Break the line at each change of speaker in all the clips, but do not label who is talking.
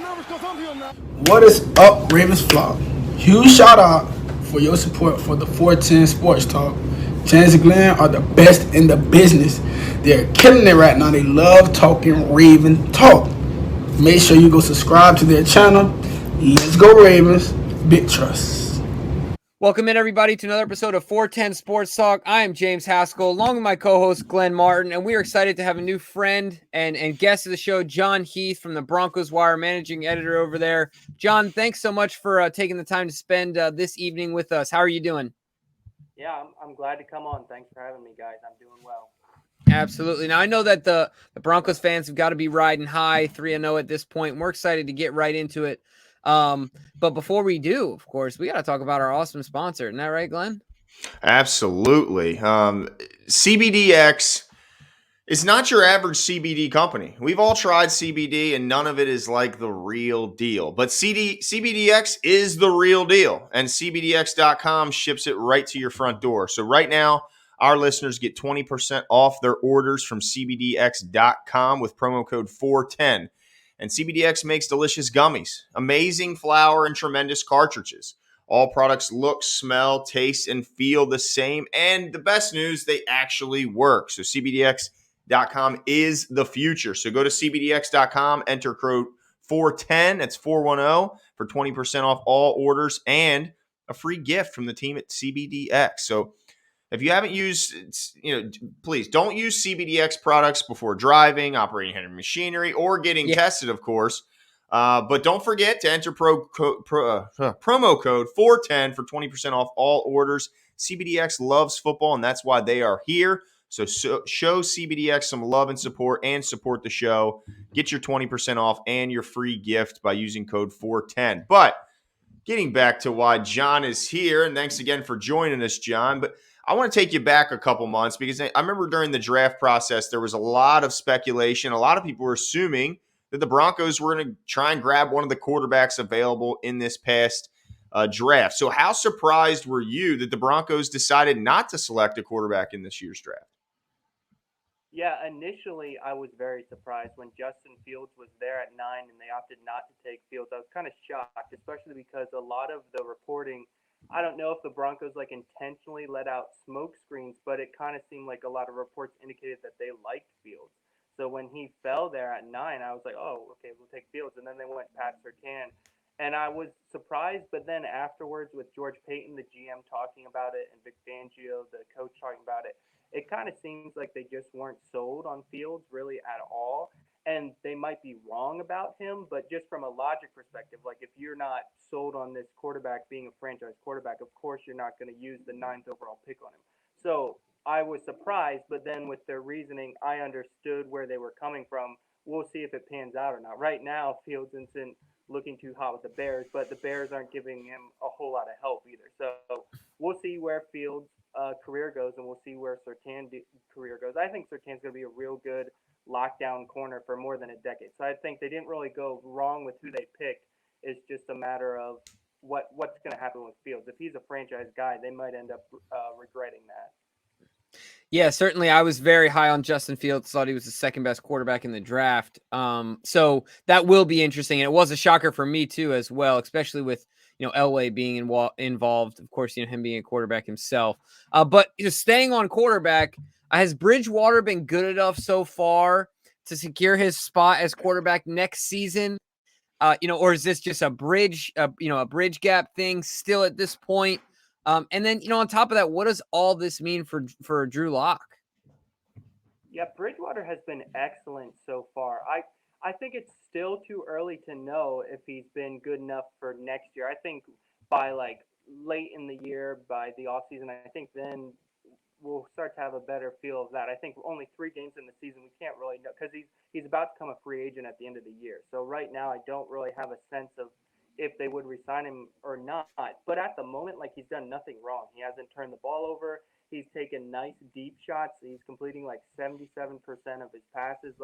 What is up, Ravens flock? Huge shout out for your support for the 410 Sports Talk. James and Glenn are the best in the business. They're killing it right now. They love talking Raven talk. Make sure you go subscribe to their channel. Let's go Ravens. Big trust.
Welcome in, everybody, to another episode of 410 Sports Talk. I am James Haskell, along with my co-host Glenn Martin, and we are excited to have a new friend and guest of the show, Jon Heath from the Broncos Wire, managing editor over there. Jon, thanks so much for taking the time to spend this evening with us. How are you doing?
Yeah, I'm glad to come on. Thanks for having me, guys. I'm doing well.
Absolutely. Now, I know that the Broncos fans have got to be riding high, 3-0 at this point. We're excited to get right into it. But before we do, of course, we got to talk about our awesome sponsor. Isn't that right, Glenn?
Absolutely. CBDX is not your average CBD company. We've all tried CBD and none of it is like the real deal. But CBDX is the real deal, and CBDX.com ships it right to your front door. So right now, our listeners get 20% off their orders from CBDX.com with promo code 410. And CBDX makes delicious gummies, amazing flour, and tremendous cartridges. All products look, smell, taste, and feel the same. And the best news, they actually work. So CBDX.com is the future. So go to CBDX.com, enter code 410, that's 410, for 20% off all orders and a free gift from the team at CBDX. So if you haven't used, please don't use CBDX products before driving, operating heavy machinery, or getting tested, of course. But don't forget to enter promo code 410 for 20% off all orders. CBDX loves football, and that's why they are here. So show CBDX some love and support the show. Get your 20% off and your free gift by using code 410. But getting back to why Jon is here, and thanks again for joining us, Jon. But I want to take you back a couple months because I remember during the draft process, there was a lot of speculation. A lot of people were assuming that the Broncos were going to try and grab one of the quarterbacks available in this past draft. So how surprised were you that the Broncos decided not to select a quarterback in this year's draft?
Yeah, initially I was very surprised when Justin Fields was there at 9 and they opted not to take Fields. I was kind of shocked, especially because a lot of the reporting, I don't know if the Broncos intentionally let out smoke screens, but it kind of seemed like a lot of reports indicated that they liked Fields. So when he fell there at 9, I was like, oh, okay, we'll take Fields. And then they went past Surtain. And I was surprised, but then afterwards with George Payton, the GM, talking about it, and Vic Fangio, the coach, talking about it, it kind of seems like they just weren't sold on Fields really at all. And they might be wrong about him, but just from a logic perspective, like if you're not sold on this quarterback being a franchise quarterback, of course you're not going to use the 9th overall pick on him. So I was surprised, but then with their reasoning, I understood where they were coming from. We'll see if it pans out or not. Right now, Fields isn't looking too hot with the Bears, but the Bears aren't giving him a whole lot of help either. So we'll see where Fields' career goes, and we'll see where Surtain's career goes. I think Surtain's going to be a real good lockdown corner for more than a decade. So I think they didn't really go wrong with who they picked. It's just a matter of what's going to happen with Fields. If he's a franchise guy, they might end up regretting that.
Yeah, certainly. I was very high on Justin Fields. Thought he was the second best quarterback in the draft. So that will be interesting. And it was a shocker for me too, as well, especially with Elway being involved. Of course, him being a quarterback himself. But staying on quarterback, has Bridgewater been good enough so far to secure his spot as quarterback next season? Or is this just a bridge gap thing still at this point? And then, on top of that, what does all this mean for Drew Lock?
Yeah, Bridgewater has been excellent so far. I think it's still too early to know if he's been good enough for next year. I think by late in the year, by the offseason, I think then we'll start to have a better feel of that. I think only 3 games in the season, we can't really know because he's about to become a free agent at the end of the year. So right now, I don't really have a sense of if they would resign him or not. But at the moment, he's done nothing wrong. He hasn't turned the ball over. He's taken nice deep shots. He's completing 77% of his passes.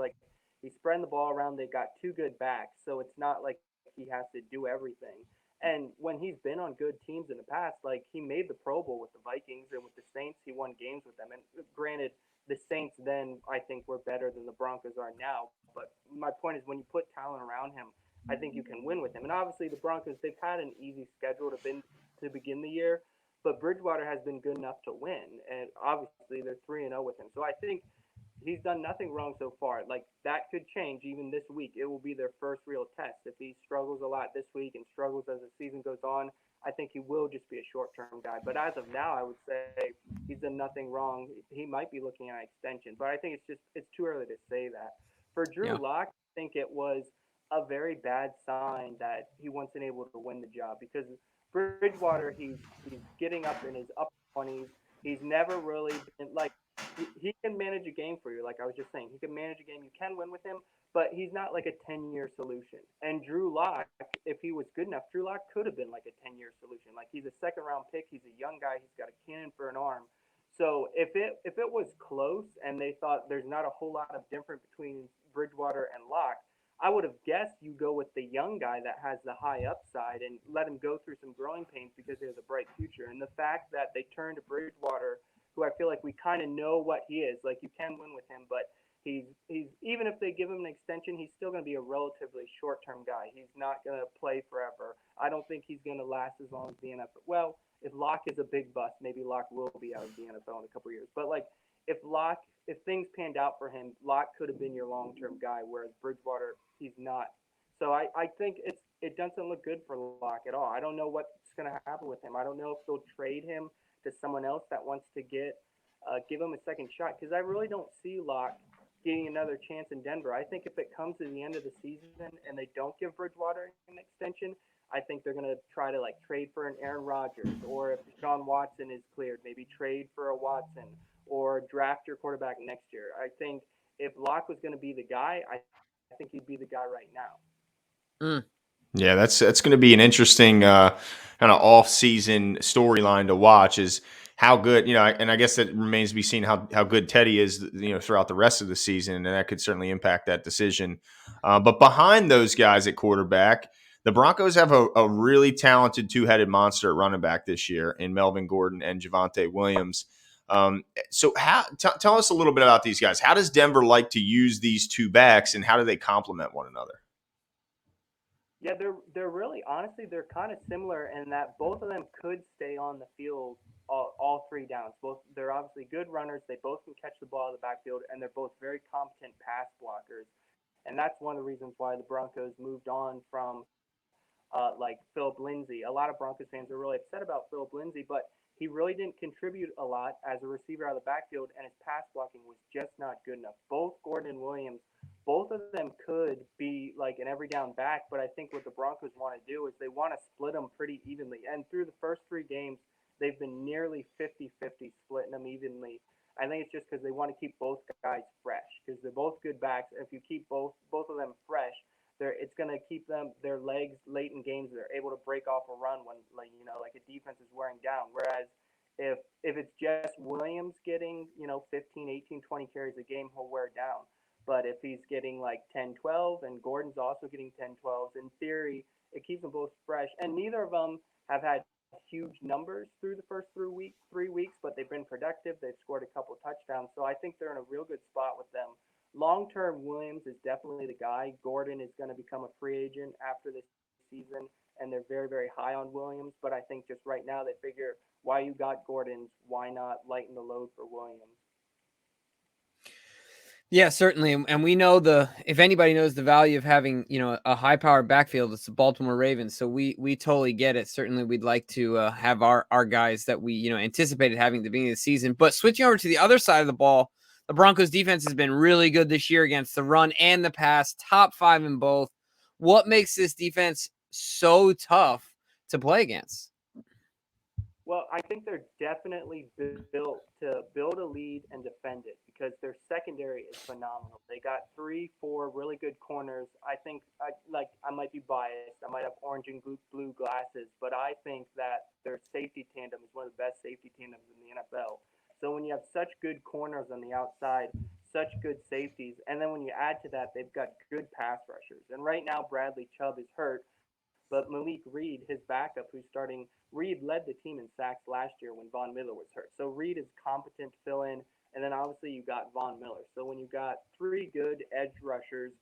He's spreading the ball around. They got 2 good backs, so it's not like he has to do everything. And when he's been on good teams in the past, he made the Pro Bowl with the Vikings and with the Saints. He won games with them. And granted, the Saints then I think were better than the Broncos are now. But my point is when you put talent around him, I think you can win with him. And obviously, the Broncos, they've had an easy schedule to begin the year, but Bridgewater has been good enough to win. And obviously, they're 3-0 with him. So I think he's done nothing wrong so far. Like, that could change even this week. It will be their first real test. If he struggles a lot this week and struggles as the season goes on, I think he will just be a short-term guy. But as of now, I would say he's done nothing wrong. He might be looking at an extension, but I think it's too early to say that. For Drew
Yeah.
Lock, I think it was a very bad sign that he wasn't able to win the job because Bridgewater, he's getting up in his upper 20s. He's never really been like he can manage a game for you. Like I was just saying, he can manage a game. You can win with him, but he's not like a 10-year solution. And Drew Lock, if he was good enough, Drew Lock could have been like a 10-year solution. Like he's a second round pick. He's a young guy. He's got a cannon for an arm. So if it was close and they thought there's not a whole lot of difference between Bridgewater and Lock, I would have guessed you go with the young guy that has the high upside and let him go through some growing pains because he has a bright future. And the fact that they turned to Bridgewater, who I feel like we kind of know what he is, like you can win with him, but he's even if they give him an extension, he's still going to be a relatively short term guy. He's not going to play forever. I don't think he's going to last as long as the NFL. Well, if Locke is a big bust, maybe Locke will be out of the NFL in a couple of years. But like if things panned out for him, Locke could have been your long term guy, whereas Bridgewater, he's not. So I think it doesn't look good for Locke at all. I don't know what's going to happen with him. I don't know if they'll trade him to someone else that wants to give him a second shot because I really don't see Locke getting another chance in Denver. I think if it comes to the end of the season and they don't give Bridgewater an extension, I think they're going to try to like trade for an Aaron Rodgers, or if Sean Watson is cleared, maybe trade for a Watson or draft your quarterback next year. I think if Locke was going to be the guy, I think he'd be the guy right now.
Mm.
Yeah, that's going to be an interesting kind of off-season storyline to watch. Is how good, and I guess that remains to be seen how good Teddy is, throughout the rest of the season, and that could certainly impact that decision. But behind those guys at quarterback, the Broncos have a really talented two-headed monster at running back this year in Melvin Gordon and Javonte Williams. So tell us a little bit about these guys. How does Denver like to use these two backs, and how do they complement one another?
Yeah, they're really honestly they're kind of similar in that both of them could stay on the field all three downs. Both they're obviously good runners. They both can catch the ball in the backfield, and they're both very competent pass blockers. And that's one of the reasons why the Broncos moved on from like Philip Lindsay. A lot of Broncos fans are really upset about Philip Lindsay, but he really didn't contribute a lot as a receiver out of the backfield, and his pass blocking was just not good enough. Both Gordon and Williams, both of them could be like an every down back, but I think what the Broncos want to do is they want to split them pretty evenly. And through the first three games, they've been nearly 50-50 splitting them evenly. I think it's just because they want to keep both guys fresh because they're both good backs. If you keep both of them fresh, it's going to keep their legs late in games. They're able to break off a run when like a defense is wearing down. Whereas if it's just Williams getting 15, 18, 20 carries a game, he'll wear down. But if he's getting like 10, 12, and Gordon's also getting 10, 12, in theory, it keeps them both fresh. And neither of them have had huge numbers through the first 3 weeks, but they've been productive. They've scored a couple touchdowns. So I think they're in a real good spot with them. Long term, Williams is definitely the guy. Gordon is going to become a free agent after this season, and they're very, very high on Williams. But I think just right now they figure why you got Gordon, why not lighten the load for Williams?
Yeah, certainly. And we know if anybody knows the value of having, a high powered backfield, it's the Baltimore Ravens. So we totally get it. Certainly we'd like to have our guys that we, anticipated having at the beginning of the season. But switching over to the other side of the ball, the Broncos defense has been really good this year against the run and the pass, top 5 in both. What makes this defense so tough to play against?
Well, I think they're definitely built to build a lead and defend it because their secondary is phenomenal. They got 3, 4 really good corners. I think I might be biased. I might have orange and blue glasses, but I think that their safety tandem is one of the best safety tandems in the NFL. So when you have such good corners on the outside, such good safeties, and then when you add to that, they've got good pass rushers. And right now, Bradley Chubb is hurt, but Malik Reed, his backup, who's starting, Reed led the team in sacks last year when Von Miller was hurt. So Reed is competent to fill in. And then obviously you got Von Miller. So when you got 3 good edge rushers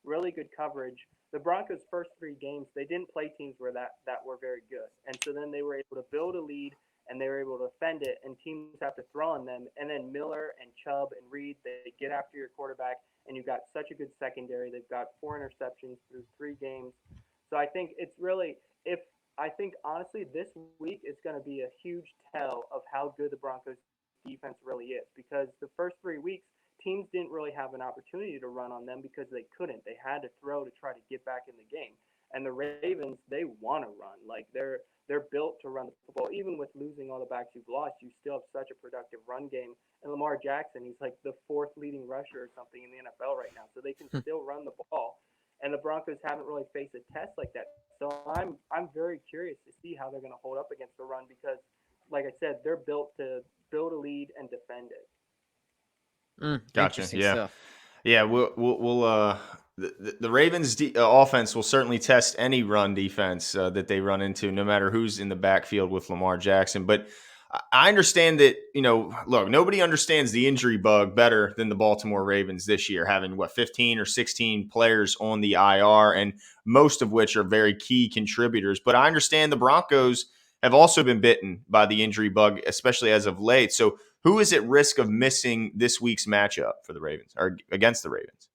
really good coverage. The Broncos' first 3 games, they didn't play teams that were very good, and so then they were able to build a lead and they were able to defend it, and teams have to throw on them. And then Miller and Chubb and Reed, they get after your quarterback, and you've got such a good secondary. They've got 4 interceptions through 3 games. So I think it's really if I think honestly this week is going to be a huge tell of how good the Broncos defense really is, because the first 3 weeks teams didn't really have an opportunity to run on them because they couldn't. They had to throw to try to get back in the game. And the Ravens, they want to run. Like they're built to run the football. Even with losing all the backs you've lost, you still have such a productive run game. And Lamar Jackson, he's like the 4th leading rusher or something in the NFL right now. So they can still run the ball. And the Broncos haven't really faced a test like that. So I'm very curious to see how they're going to hold up against the run because, like I said, they're built to build a lead and defend it.
Gotcha.
Interesting
Yeah.
stuff.
Yeah. The Ravens offense will certainly test any run defense that they run into, no matter who's in the backfield with Lamar Jackson. But I understand that, look, nobody understands the injury bug better than the Baltimore Ravens this year, having 15 or 16 players on the IR, and most of which are very key contributors. But I understand the Broncos have also been bitten by the injury bug, especially as of late. So who is at risk of missing this week's matchup for the Ravens or against the Ravens?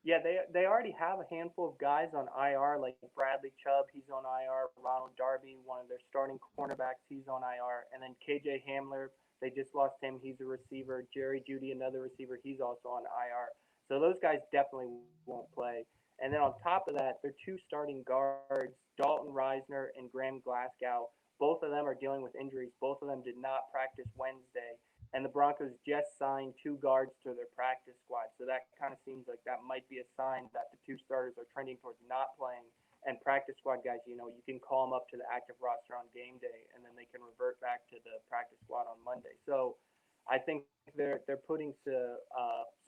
Yeah, they already have a handful of guys on IR, like Bradley Chubb, he's on IR. Ronald Darby, one of their starting cornerbacks, he's on IR. And then KJ Hamler, they just lost him. He's a receiver. Jerry Jeudy, another receiver, he's also on IR. So those guys definitely won't play. And then on top of that, their 2 starting guards, Dalton Reisner and Graham Glasgow, both of them are dealing with injuries. Both of them did not practice Wednesday. And the Broncos just signed 2 guards to their practice squad. So that kind of seems like that might be a sign that the 2 starters are trending towards not playing. And practice squad guys, you can call them up to the active roster on game day, and then they can revert back to the practice squad on Monday. So I think they're putting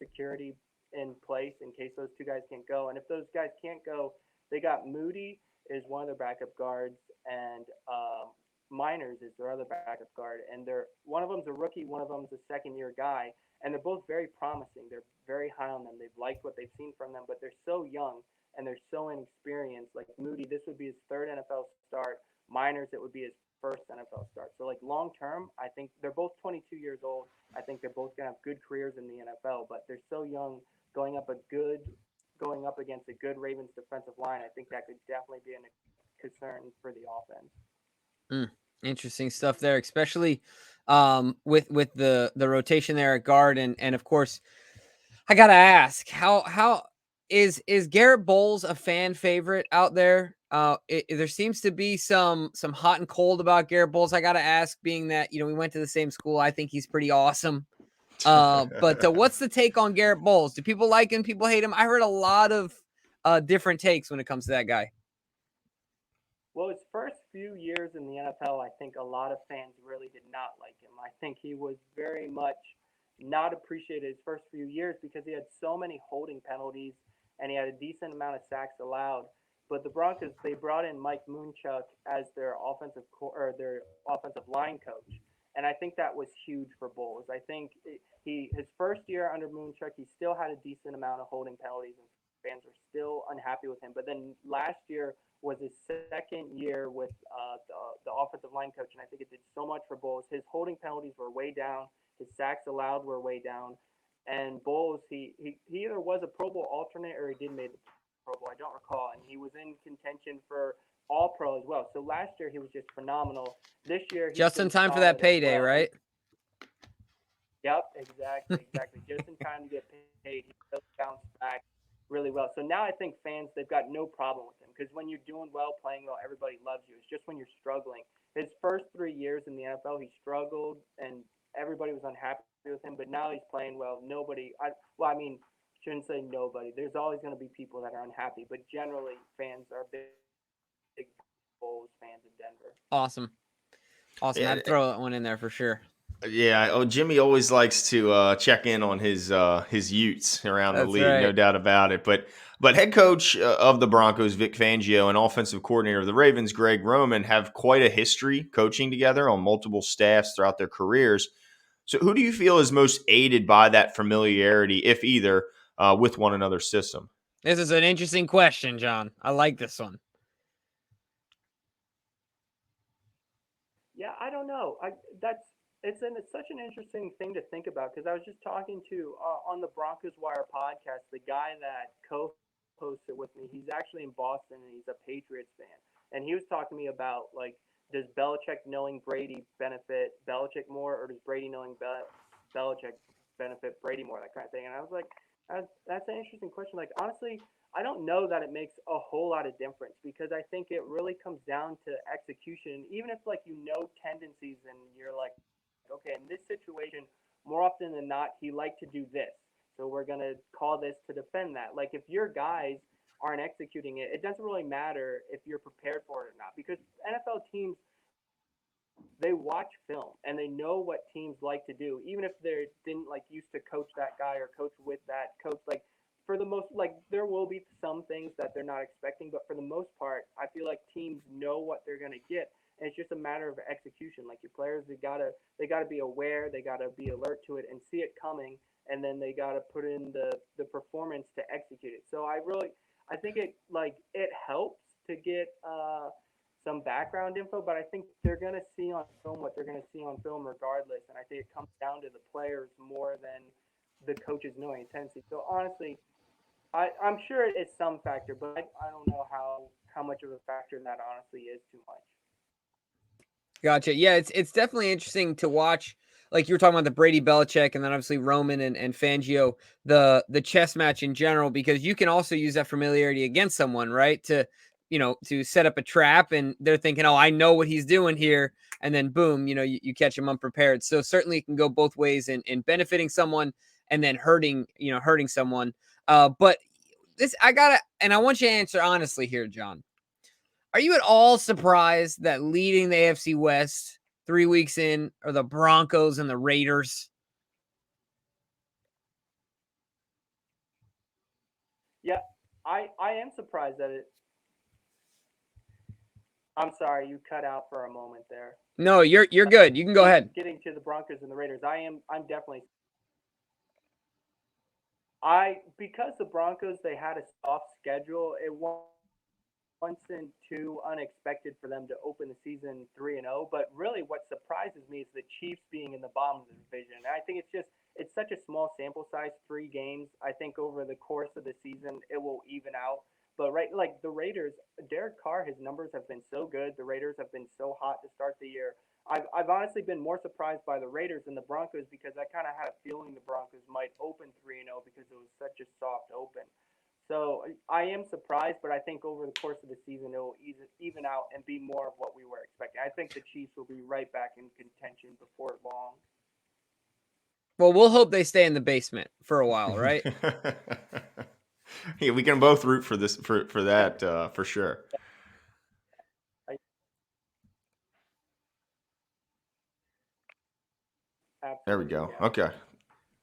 security in place in case those 2 guys can't go. And if those guys can't go, they got Moody is one of their backup guards, and Miners is their other backup guard, and one of them's a rookie, one of them's a second-year guy, and they're both very promising. They're very high on them. They've liked what they've seen from them, but they're so young and they're so inexperienced. Like Moody, this would be his 3rd NFL start. Miners, it would be his 1st NFL start. So like long term, I think they're both 22 years old. I think they're both gonna have good careers in the NFL, but they're so young. Going up against a good Ravens defensive line, I think that could definitely be a concern for the offense.
Interesting stuff there, especially with the rotation there at guard, and of course, I gotta ask how is Garrett Bolles a fan favorite out there? There seems to be some hot and cold about Garrett Bolles. I gotta ask, being that we went to the same school, I think he's pretty awesome. But what's the take on Garrett Bolles? Do people like him? People hate him? I heard a lot of different takes when it comes to that guy.
Well, his first few years in the NFL, I think a lot of fans really did not like him. I think he was very much not appreciated his first few years because he had so many holding penalties and he had a decent amount of sacks allowed. But the Broncos, they brought in Mike Moonchuk as their offensive line coach, and I think that was huge for Bolles. I think his first year under Moonchuk, he still had a decent amount of holding penalties, and fans were still unhappy with him. But then last year was his 2nd year with the offensive line coach, and I think it did so much for Bolles. His holding penalties were way down. His sacks allowed were way down. And Bolles, he either was a Pro Bowl alternate or he did make the Pro Bowl. I don't recall. And he was in contention for All-Pro as well. So last year he was just phenomenal. This year
just in time for that payday, right?
Yep, exactly. Just in time to get paid. He really bounced back really well. So now I think fans, they've got no problem with him because when you're doing well, playing well, everybody loves you. It's just when you're struggling. His first 3 years in the NFL, he struggled and everybody was unhappy with him, but now he's playing well. Shouldn't say nobody. There's always going to be people that are unhappy, but generally fans are big Bulls fans in Denver.
Awesome.
Yeah.
I'd throw that one in there for sure.
Yeah, Jimmy always likes to check in on his Utes around the league,
right.
No doubt about it. But head coach of the Broncos, Vic Fangio, and offensive coordinator of the Ravens, Greg Roman, have quite a history coaching together on multiple staffs throughout their careers. So who do you feel is most aided by that familiarity, if either, with one another's system?
This is an interesting question, John. I like this one.
Yeah, I don't know. It's such an interesting thing to think about because I was just talking to on the Broncos Wire podcast the guy that co-hosts it with me. He's actually in Boston and he's a Patriots fan, and he was talking to me about like does Belichick knowing Brady benefit Belichick more, or does Brady knowing Belichick benefit Brady more, that kind of thing. And I was like, that's an interesting question. Like honestly, I don't know that it makes a whole lot of difference because I think it really comes down to execution. Even if like you know tendencies and you're like, okay, in this situation, more often than not, he liked to do this, so we're gonna call this to defend that. Like if your guys aren't executing it, it doesn't really matter if you're prepared for it or not because NFL teams they watch film and they know what teams like to do, even if they didn't like used to coach that guy or coach with that coach. Like for the most, like there will be some things that they're not expecting, but for the most part, I feel like teams know what they're gonna get, and it's just a matter of execution. Like your players, they gotta be aware, they gotta be alert to it and see it coming, and then they gotta put in the performance to execute it. So I think it helps to get some background info, but I think they're going to see on film what they're going to see on film regardless. And I think it comes down to the players more than the coaches knowing tendency. So honestly, I'm sure it's some factor, but I don't know how much of a factor that honestly is too much.
Gotcha. Yeah, it's definitely interesting to watch. Like you were talking about the Brady Belichick and then obviously Roman and Fangio, the chess match in general, because you can also use that familiarity against someone, right? To set up a trap and they're thinking, oh, I know what he's doing here. And then boom, you catch him unprepared. So certainly it can go both ways in benefiting someone and then hurting someone. But and I want you to answer honestly here, John. Are you at all surprised that leading the AFC West 3 weeks in are the Broncos and the Raiders?
Yeah, I am surprised that it. I'm sorry, you cut out for a moment there.
No, you're good. You can go ahead.
Getting to the Broncos and the Raiders, I'm definitely I because the Broncos they had a soft schedule. It wasn't too unexpected for them to open the season 3-0. But really, what surprises me is the Chiefs being in the bottom of the division. And I think it's such a small sample size, 3 games. I think over the course of the season it will even out. But right, like the Raiders, Derek Carr, his numbers have been so good. The Raiders have been so hot to start the year. I've honestly been more surprised by the Raiders than the Broncos because I kind of had a feeling the Broncos might open 3-0 because it was such a soft open. So I am surprised, but I think over the course of the season it will even out and be more of what we were expecting. I think the Chiefs will be right back in contention before long.
Well, we'll hope they stay in the basement for a while, right?
Yeah, we can both root for this for
Yeah,
that for sure. There we
absolutely.
go.
Yeah.
Okay.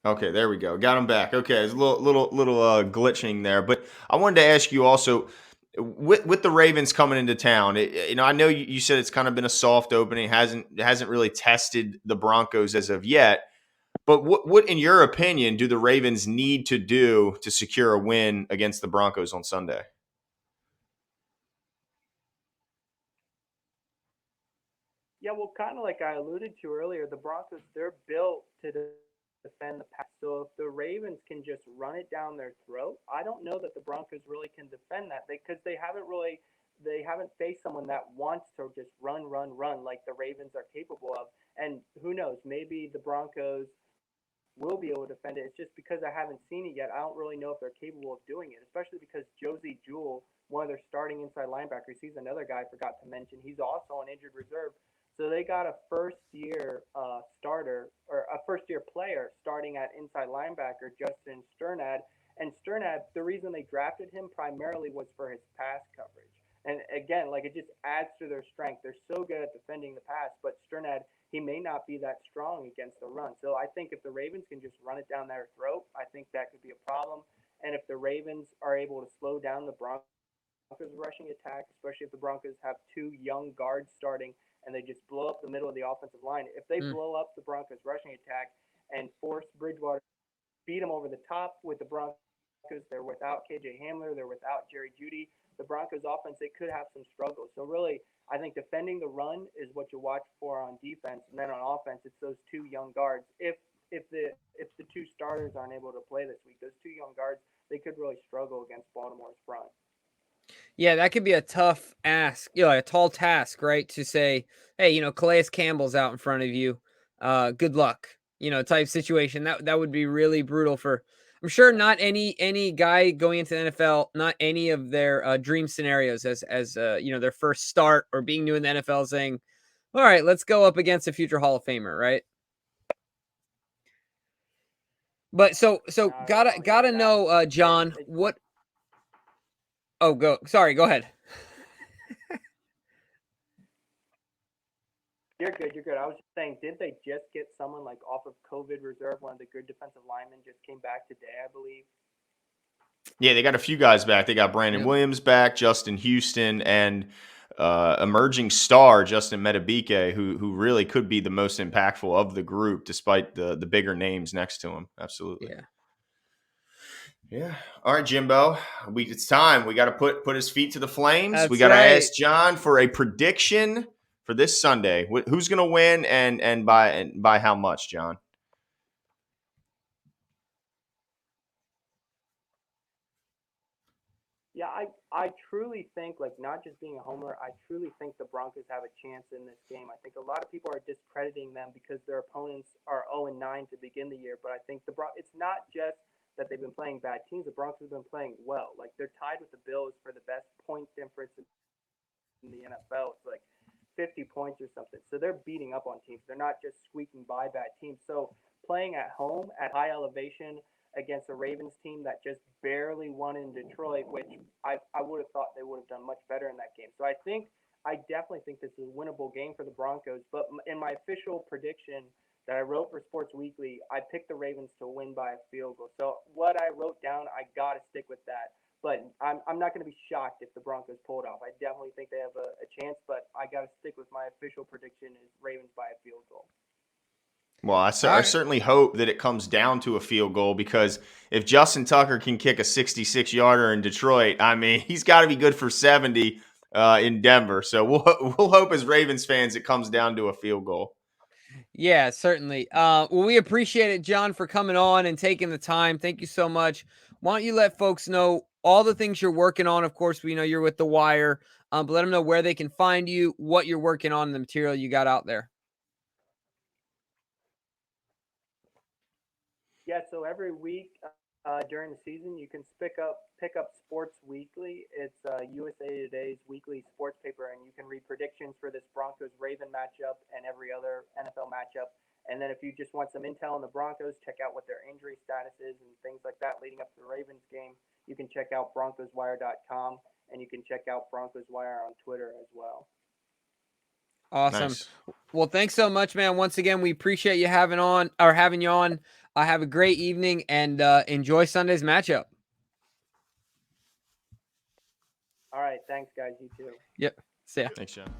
Okay, there we go. Got him back. Okay, it's a little glitching there, but I wanted to ask you also with the Ravens coming into town. I know you said it's kind of been a soft opening, hasn't really tested the Broncos as of yet. But what in your opinion do the Ravens need to do to secure a win against the Broncos on Sunday?
Yeah, well, kind of like I alluded to earlier, the Broncos, they're built to defend the pass. So if the Ravens can just run it down their throat, I don't know that the Broncos really can defend that because they haven't faced someone that wants to just run like the Ravens are capable of. And who knows, maybe the Broncos will be able to defend it. It's just because I haven't seen it yet. I don't really know if they're capable of doing it, especially because Josie Jewell, one of their starting inside linebackers, he's another guy I forgot to mention. He's also an injured reserve. So they got a first year starter or a first year player starting at inside linebacker, Justin Sternad. And Sternad, the reason they drafted him primarily was for his pass coverage. And again, like it just adds to their strength. They're so good at defending the pass, but Sternad, he may not be that strong against the run. So I think if the Ravens can just run it down their throat, I think that could be a problem. And if the Ravens are able to slow down the Broncos rushing attack, especially if the Broncos have 2 young guards starting and they just blow up the middle of the offensive line, if they
Mm.
blow up the Broncos rushing attack and force Bridgewater beat them over the top with the Broncos They're without KJ Hamler. They're without Jerry Jeudy. The Broncos offense, they could have some struggles. So really, I think defending the run is what you watch for on defense, and then on offense, it's those two young guards. If the two starters aren't able to play this week, those two young guards, they could really struggle against Baltimore's front.
Yeah, that could be a tough ask, a tall task, right? To say, hey, Calais Campbell's out in front of you. Good luck, type situation. That would be really brutal for. I'm sure not any guy going into the NFL, not any of their dream scenarios as their first start or being new in the NFL, saying, all right, let's go up against a future Hall of Famer, right? But so gotta know, John, what. Oh, go ahead.
You're good. I was just saying, did they just get someone like off of COVID reserve? One of the good defensive linemen just came back today, I believe.
Yeah, they got a few guys back. They got Brandon Williams back, Justin Houston, and emerging star Justin Metabike, who really could be the most impactful of the group, despite the bigger names next to him. Absolutely. Yeah. All right, Jimbo. It's time. We got to put his feet to the flames. We got to ask John for a prediction for this Sunday. Who's going to win and by how much, John?
Yeah, I truly think, like, not just being a homer, I truly think the Broncos have a chance in this game. I think a lot of people are discrediting them because their opponents are 0-9 to begin the year, but I think it's not just that they've been playing bad teams. The Broncos have been playing well. Like, they're tied with the Bills for the best point difference in the NFL. It's like 50 points or something. So they're beating up on teams. They're not just squeaking by bad teams. So playing at home at high elevation against a Ravens team that just barely won in Detroit, which I would have thought they would have done much better in that game. So I definitely think this is a winnable game for the Broncos. But in my official prediction that I wrote for Sports Weekly, I picked the Ravens to win by a field goal. So what I wrote down, I got to stick with that. But I'm not going to be shocked if the Broncos pull it off. I definitely think they have a chance, but I got to stick with my official prediction is Ravens by a field goal.
Well, I certainly hope that it comes down to a field goal, because if Justin Tucker can kick a 66-yarder in Detroit, I mean, he's got to be good for 70 in Denver. So we'll hope as Ravens fans it comes down to a field goal.
Yeah, certainly. Well, we appreciate it, John, for coming on and taking the time. Thank you so much. Why don't you let folks know all the things you're working on? Of course, we know you're with The Wire, but let them know where they can find you, what you're working on, and the material you got out there.
Yeah, so every week during the season, you can pick up Sports Weekly. It's USA Today's weekly sports paper, and you can read predictions for this Broncos-Raven matchup and every other NFL matchup. And then if you just want some intel on the Broncos, check out what their injury status is and things like that leading up to the Ravens game. You can check out BroncosWire.com, and you can check out Broncos Wire on Twitter as well.
Awesome.
Nice.
Well, thanks so much, man. Once again, we appreciate you having you on. Have a great evening and enjoy Sunday's matchup.
All right. Thanks, guys. You too.
Yep. See ya.
Thanks, John.